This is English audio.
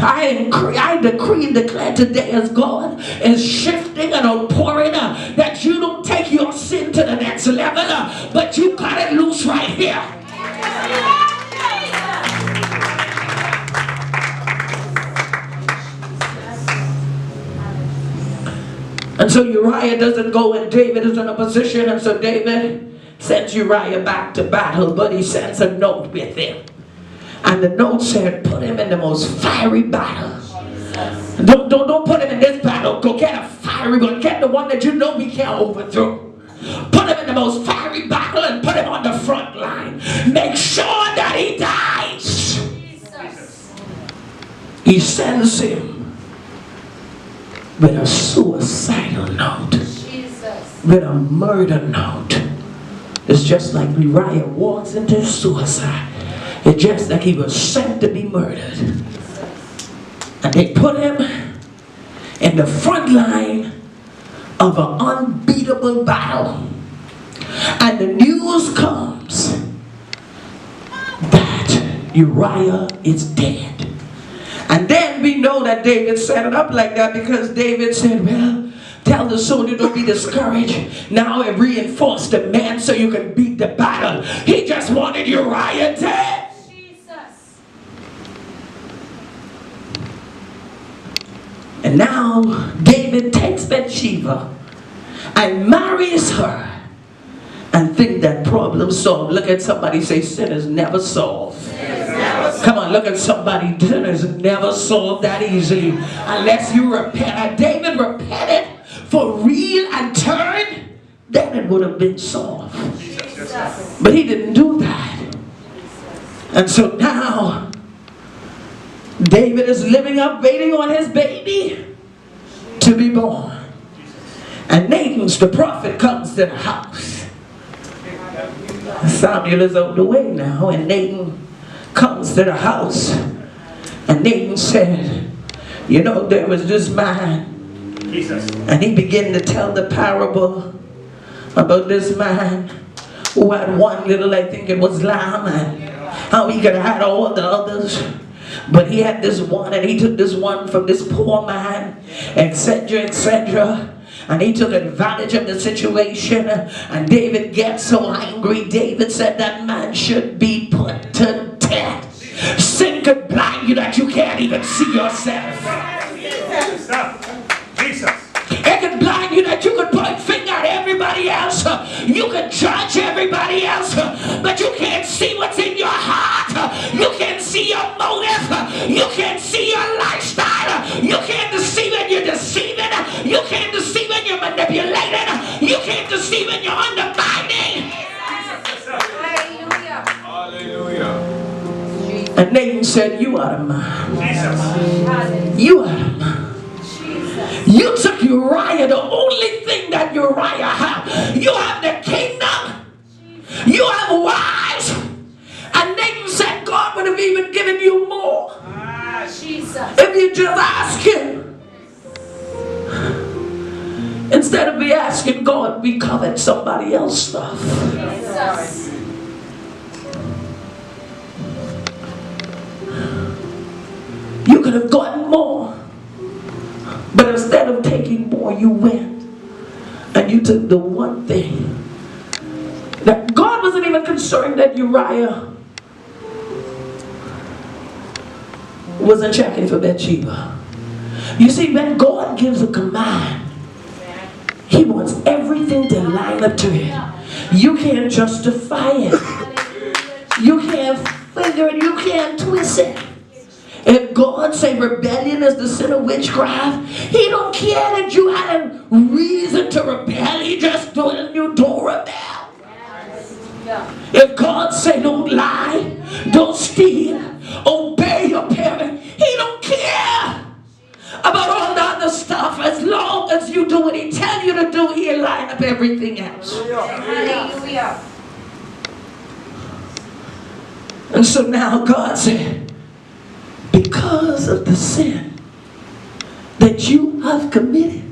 I decree and declare today as God is shifting and outpouring that you don't take your sin to the next level, but you got it loose right here. And so Uriah doesn't go, and David is in a position, and so David sends Uriah back to battle, but he sends a note with him. And the note said, put him in the most fiery battle. Don't put him in this battle. Go get a fiery one. Get the one that you know we can't overthrow. Put him in the most fiery battle and put him on the front line. Make sure that he dies. He sends him with a suicidal note. With a murder note. It's just like Uriah walks into suicide. It's just like he was sent to be murdered. And they put him in the front line of an unbeatable battle. And the news comes that Uriah is dead. And then we know that David set it up like that because David said, well, tell the soldier don't be discouraged. Now it reinforced the man so you can beat the battle. He just wanted Uriah dead. And now David takes Bathsheba and marries her and think that problem solved. Look at somebody, say sin is never solved. Come on, look at somebody. Sin is never solved that easily unless you repent. And David repented for real and turned, then it would have been solved. But he didn't do that. And so now David is living up, waiting on his baby to be born. And Nathan's the prophet comes to the house. Samuel is on the way now, and Nathan comes to the house. And Nathan said, you know, there was this man. And he began to tell the parable about this man who had one little, I think it was lamb, and how he could have had all the others. But he had this one, and he took this one from this poor man, etc., etc. And he took advantage of the situation. And David gets so angry. David said that man should be put to death. Sin could blind you that you can't even see yourself. Jesus. It could blind you that you could point finger at everybody else. You could judge everybody else. But you can't see what's in your heart. You can't see your motive. You can't see your lifestyle. You can't deceive when you're deceiving. You can't deceive when you're manipulating. You can't deceive when you're undermining. Hallelujah. Hallelujah. And Nathan said, you are the man. Jesus. You are the man. You took Uriah, the only thing that Uriah had. You have the kingdom. You have wives. And Nathan said God would have even given you more. If you just ask him. Instead of be asking God, we covet somebody else's stuff. You could have gotten more. But instead of taking more, you went and you took the one thing that God wasn't even concerned that Uriah wasn't checking for Bathsheba. You see, when God gives a command, he wants everything to line up to it. You can't justify it. You can't figure it. You can't twist it. If God say rebellion is the sin of witchcraft, he don't care that you had a reason to rebel. He just told you don't rebel. If God say don't lie, don't steal, obey your parents, he don't care about all the other stuff. As long as you do what he tell you to do, he'll line up everything else. Hallelujah. And so now God said, because of the sin that you have committed,